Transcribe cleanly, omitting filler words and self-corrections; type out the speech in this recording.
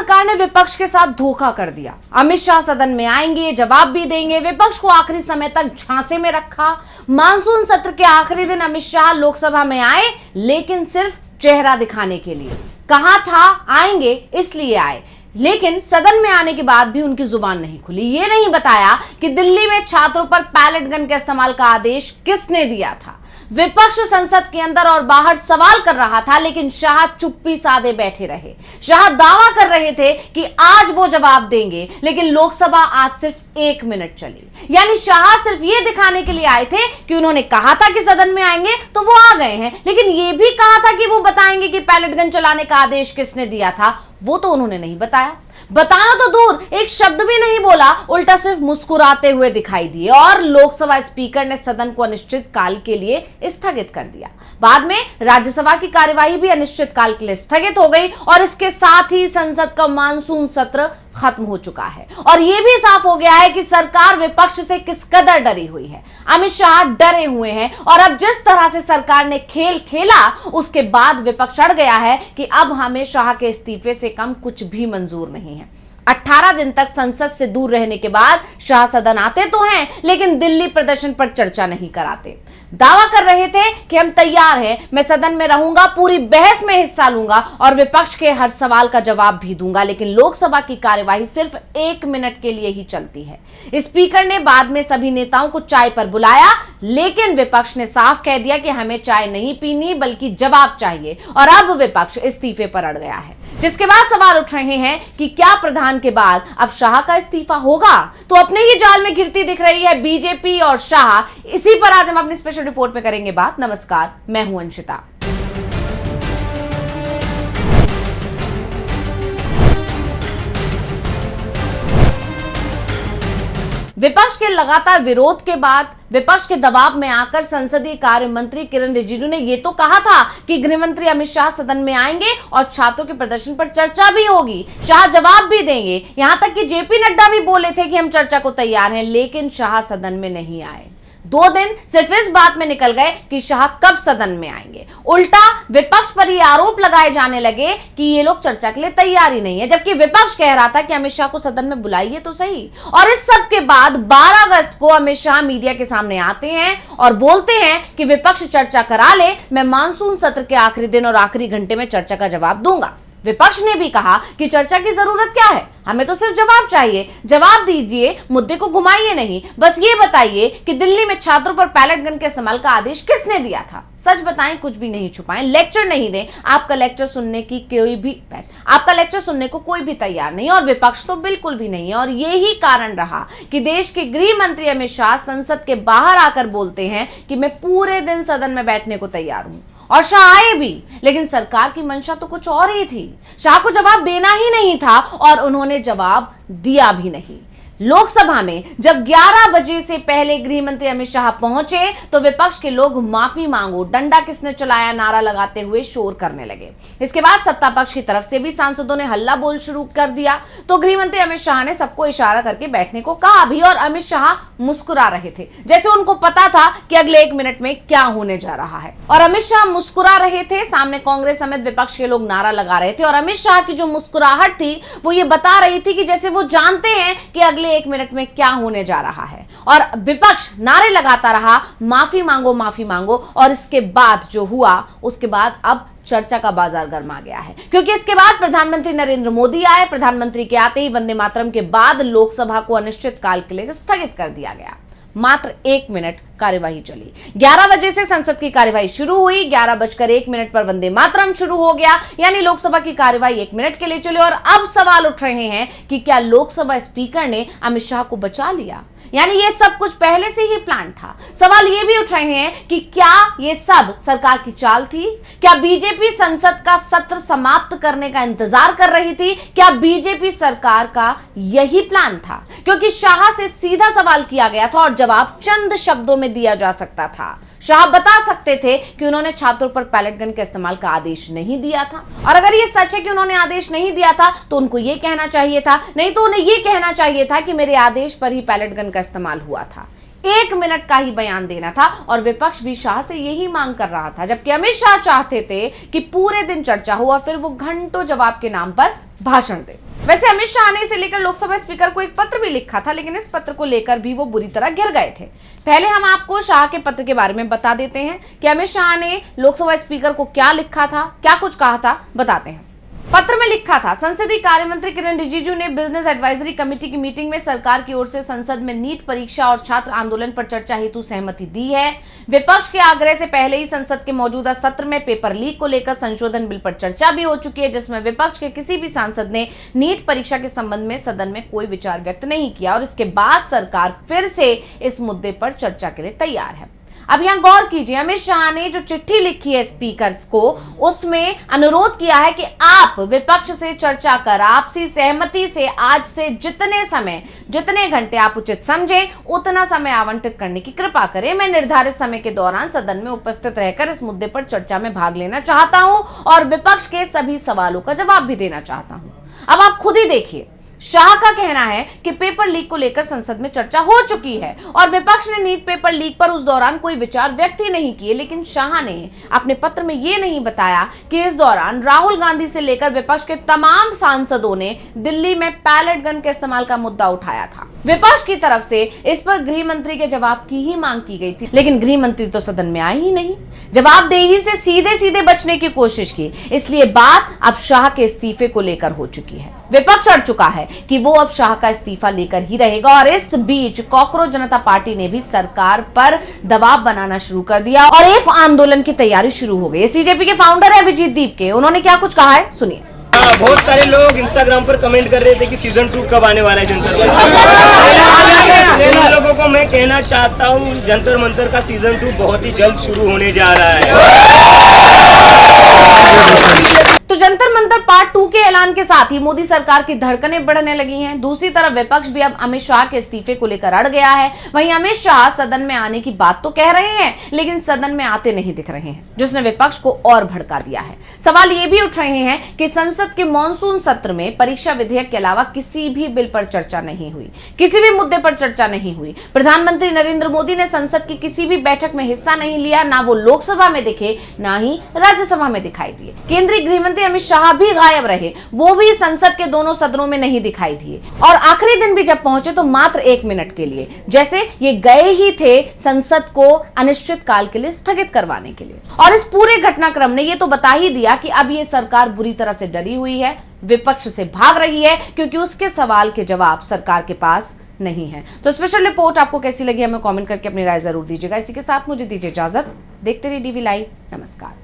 सरकार ने विपक्ष के साथ धोखा कर दिया। अमित शाह सदन में आएंगे, जवाब भी देंगे, विपक्ष को आखिरी समय तक झांसे में रखा। मानसून सत्र के आखिरी दिन अमित शाह लोकसभा में आए, लेकिन सिर्फ चेहरा दिखाने के लिए। कहा था आएंगे इसलिए आए, लेकिन सदन में आने के बाद भी उनकी जुबान नहीं खुली। ये नहीं बताया कि दिल्ली में छात्रों पर पैलेट गन के इस्तेमाल का आदेश किसने दिया था। विपक्ष संसद के अंदर और बाहर सवाल कर रहा था, लेकिन शाह चुप्पी साधे बैठे रहे। शाह दावा कर रहे थे कि आज वो जवाब देंगे, लेकिन लोकसभा आज सिर्फ 1 मिनट चली। यानी शाह सिर्फ ये दिखाने के लिए आए थे कि उन्होंने कहा था कि सदन में आएंगे तो वो आ गए हैं, लेकिन ये भी कहा था कि वो बताएंगे कि पैलेट गन चलाने का आदेश किसने दिया था, वो तो उन्होंने नहीं बताया। बताना तो दूर, एक शब्द भी नहीं बोला, उल्टा सिर्फ मुस्कुराते हुए दिखाई दिए। और लोकसभा स्पीकर ने सदन को अनिश्चित काल के लिए स्थगित कर दिया। बाद में राज्यसभा की कार्यवाही भी अनिश्चित काल के लिए स्थगित हो गई और इसके साथ ही संसद का मानसून सत्र खत्म हो चुका है। और यह भी साफ हो गया है कि सरकार विपक्ष से किस कदर डरी हुई है। अमित शाह डरे हुए हैं और अब जिस तरह से सरकार ने खेल खेला, उसके बाद विपक्ष अड़ गया है कि अब हमें शाह के इस्तीफे से कम कुछ भी मंजूर नहीं है। 18 दिन तक संसद से दूर रहने के बाद शाह सदन आते तो हैं, लेकिन दिल्ली प्रदर्शन पर चर्चा नहीं कराते। दावा कर रहे थे कि हम तैयार हैं, मैं सदन में रहूंगा, पूरी बहस में हिस्सा लूंगा और विपक्ष के हर सवाल का जवाब भी दूंगा, लेकिन लोकसभा की कार्यवाही सिर्फ 1 मिनट के लिए ही चलती है। स्पीकर ने बाद में सभी नेताओं को चाय पर बुलाया, लेकिन विपक्ष ने साफ कह दिया कि हमें चाय नहीं पीनी बल्कि जवाब चाहिए। और अब विपक्ष इस्तीफे पर अड़ गया है, जिसके बाद सवाल उठ रहे हैं कि क्या प्रधान के बाद अब शाह का इस्तीफा होगा? तो अपने ही जाल में घिरती दिख रही है बीजेपी और शाह। इसी पर आज हम अपनी स्पेशल रिपोर्ट में करेंगे बात। नमस्कार, मैं हूं अंशिता। विपक्ष के लगातार विरोध के बाद विपक्ष के दबाव में आकर संसदीय कार्य मंत्री किरण रिजिजू ने यह तो कहा था कि गृह मंत्री अमित शाह सदन में आएंगे और छात्रों के प्रदर्शन पर चर्चा भी होगी, शाह जवाब भी देंगे। यहां तक कि जेपी नड्डा भी बोले थे कि हम चर्चा को तैयार हैं, लेकिन शाह सदन में नहीं आए। 2 दिन सिर्फ इस बात में निकल गए कि शाह कब सदन में आएंगे। उल्टा विपक्ष पर ये आरोप लगाए जाने लगे कि ये लोग चर्चा के लिए तैयार ही नहीं है, जबकि विपक्ष कह रहा था कि अमित शाह को सदन में बुलाइए तो सही। और इस सब के बाद 12 अगस्त को अमित शाह मीडिया के सामने आते हैं और बोलते हैं कि विपक्ष चर्चा करा ले, मैं मानसून सत्र के आखिरी दिन और आखिरी घंटे में चर्चा का जवाब दूंगा। विपक्ष ने भी कहा कि चर्चा की जरूरत क्या है, हमें तो सिर्फ जवाब चाहिए। जवाब दीजिए, मुद्दे को घुमाइए नहीं, बस ये बताइए कि दिल्ली में छात्रों पर पैलेट गन के इस्तेमाल का आदेश किसने दिया था। सच बताएं, कुछ भी नहीं छुपाएं, लेक्चर नहीं दें। आपका लेक्चर सुनने को कोई भी तैयार नहीं और विपक्ष तो बिल्कुल भी नहीं है। और यही कारण रहा कि देश के गृह मंत्री अमित शाह संसद के बाहर आकर बोलते हैं कि मैं पूरे दिन सदन में बैठने को तैयार हूं। और शाह आए भी, लेकिन सरकार की मंशा तो कुछ और ही थी। शाह को जवाब देना ही नहीं था और उन्होंने जवाब दिया भी नहीं। लोकसभा में जब 11 बजे से पहले गृह मंत्री अमित शाह पहुंचे तो विपक्ष के लोग माफी मांगो, डंडा किसने चलाया नारा लगाते हुए शोर करने लगे। इसके बाद सत्ता पक्ष की तरफ से भी सांसदों ने हल्ला बोल शुरू कर दिया, तो गृह मंत्री अमित शाह ने सबको इशारा करके बैठने को कहा भी और अमित शाह मुस्कुरा रहे थे, जैसे उनको पता था कि अगले 1 मिनट में क्या होने जा रहा है। और अमित शाह मुस्कुरा रहे थे, सामने कांग्रेस समेत विपक्ष के लोग नारा लगा रहे थे और अमित शाह की जो मुस्कुराहट थी वो ये बता रही थी कि जैसे वो जानते हैं कि अगले 1 मिनट में क्या होने जा रहा है। और विपक्ष नारे लगाता रहा, माफी मांगो। और इसके बाद जो हुआ, उसके बाद अब चर्चा का बाजार गर्मा गया है, क्योंकि इसके बाद प्रधानमंत्री नरेंद्र मोदी आए। प्रधानमंत्री के आते ही वंदे मातरम के बाद लोकसभा को अनिश्चित काल के लिए स्थगित कर दिया गया। मात्र 1 मिनट कार्यवाही चली। 11 बजे से संसद की कार्यवाही शुरू हुई, 11:01 पर वंदे मातरम शुरू हो गया, यानी लोकसभा की कार्यवाही 1 मिनट के लिए चली। और अब सवाल उठ रहे हैं कि क्या लोकसभा स्पीकर ने अमित शाह को बचा लिया, यानी ये सब कुछ पहले से ही प्लान था। सवाल ये भी उठ रहे हैं कि क्या ये सब सरकार की चाल थी? क्या बीजेपी संसद का सत्र समाप्त करने का इंतजार कर रही थी? क्या बीजेपी सरकार का यही प्लान था? क्योंकि शाह से सीधा सवाल किया गया था और जवाब चंद शब्दों में दिया जा सकता था। शाह बता सकते थे कि उन्होंने छात्रों पर पैलेट गन के इस्तेमाल का आदेश नहीं दिया था, और अगर ये सच है कि उन्होंने आदेश नहीं दिया था तो उनको ये कहना चाहिए था, नहीं तो उन्हें ये कहना चाहिए था कि मेरे आदेश पर ही पैलेट गन का इस्तेमाल हुआ था। 1 मिनट का ही बयान देना था और विपक्ष भी शाह से यही मांग कर रहा था, जबकि अमित शाह चाहते थे कि पूरे दिन चर्चा हो और फिर वो घंटों जवाब के नाम पर भाषण दे। वैसे अमित शाह ने इसे लेकर लोकसभा स्पीकर को एक पत्र भी लिखा था, लेकिन इस पत्र को लेकर भी वो बुरी तरह घिर गए थे। पहले हम आपको शाह के पत्र के बारे में बता देते हैं कि अमित शाह ने लोकसभा स्पीकर को क्या लिखा था, क्या कुछ कहा था, बताते हैं। पत्र में लिखा था, संसदीय कार्य मंत्री किरेन रिजिजू ने बिजनेस एडवाइजरी कमेटी की मीटिंग में सरकार की ओर से संसद में नीट परीक्षा और छात्र आंदोलन पर चर्चा हेतु सहमति दी है। विपक्ष के आग्रह से पहले ही संसद के मौजूदा सत्र में पेपर लीक को लेकर संशोधन बिल पर चर्चा भी हो चुकी है, जिसमें विपक्ष के किसी भी सांसद ने नीट परीक्षा के संबंध में सदन में कोई विचार व्यक्त नहीं किया और इसके बाद सरकार फिर से इस मुद्दे पर चर्चा के लिए तैयार है। अब यहां गौर कीजिए, अमित शाह ने जो चिट्ठी लिखी है स्पीकर्स को, उसमें अनुरोध किया है कि आप विपक्ष से चर्चा कर आपसी सहमति से आज से जितने घंटे आप उचित समझें उतना समय आवंटित करने की कृपा करें। मैं निर्धारित समय के दौरान सदन में उपस्थित रहकर इस मुद्दे पर चर्चा में भाग लेना चाहता हूं और विपक्ष के सभी सवालों का जवाब भी देना चाहता हूं। अब आप खुद ही देखिए, शाह का कहना है कि पेपर लीक को लेकर संसद में चर्चा हो चुकी है और विपक्ष ने नीट पेपर लीक पर उस दौरान कोई विचार व्यक्त ही नहीं किए, लेकिन शाह ने अपने पत्र में यह नहीं बताया कि इस दौरान राहुल गांधी से लेकर विपक्ष के तमाम सांसदों ने दिल्ली में पैलेट गन के इस्तेमाल का मुद्दा उठाया था। विपक्ष की तरफ से इस पर गृह मंत्री के जवाब की ही मांग की गई थी, लेकिन गृह मंत्री तो सदन में आए ही नहीं। जवाबदेही से सीधे बचने की कोशिश की, इसलिए बात अब शाह के इस्तीफे को लेकर हो चुकी है। विपक्ष अड़ चुका है कि वो अब शाह का इस्तीफा लेकर ही रहेगा और इस बीच कॉकरोच जनता पार्टी ने भी सरकार पर दबाव बनाना शुरू कर दिया और एक आंदोलन की तैयारी शुरू हो गई। सीजेपी के फाउंडर है अभिजीत दीप के, उन्होंने क्या कुछ कहा है, सुनिए। बहुत सारे लोग इंस्टाग्राम पर कमेंट कर रहे थे कि सीजन 2 कब आने वाला है जंतर मंतर। लोगों को मैं कहना चाहता हूँ, जंतर मंतर का सीजन 2 बहुत ही जल्द शुरू होने जा रहा है। तो जंतर मंतर पार्ट 2 के ऐलान के साथ ही मोदी सरकार की धड़कनें बढ़ने लगी हैं। दूसरी तरफ विपक्ष भी अब अमित शाह के इस्तीफे को लेकर अड़ गया है। वहीं अमित शाह सदन में आने की बात तो कह रहे हैं, लेकिन सदन में आते नहीं दिख रहे हैं, जिसने विपक्ष को और भड़का दिया है। सवाल ये भी उठ रहे हैं कि संसद के मॉनसून सत्र में परीक्षा विधेयक के अलावा किसी भी बिल पर चर्चा नहीं हुई, किसी भी मुद्दे पर चर्चा नहीं हुई। प्रधानमंत्री नरेंद्र मोदी ने संसद की किसी भी बैठक में हिस्सा नहीं लिया, ना वो लोकसभा में दिखे ना ही राज्यसभा में दिखाई दिए। केंद्रीय गृह मंत्री अमित शाह भी गायब रहे, वो भी संसद के दोनों सदनों में नहीं दिखाई दिए और आखिरी दिन भी जब पहुंचे तो मात्र 1 मिनट के लिए, जैसे ये गए ही थे संसद को अनिश्चित काल के लिए स्थगित करवाने के लिए। और इस पूरे घटनाक्रम ने ये तो बता ही दिया कि अब ये सरकार बुरी तरह से डरी हुई है, विपक्ष से भाग रही है, क्योंकि उसके सवाल के जवाब सरकार के पास नहीं है। तो स्पेशल रिपोर्ट आपको कैसी लगी हमें कमेंट करके अपनी राय जरूर दीजिएगा। इसी के साथ मुझे दीजिए इजाजत। देखते रहिए डीवी लाइव। नमस्कार।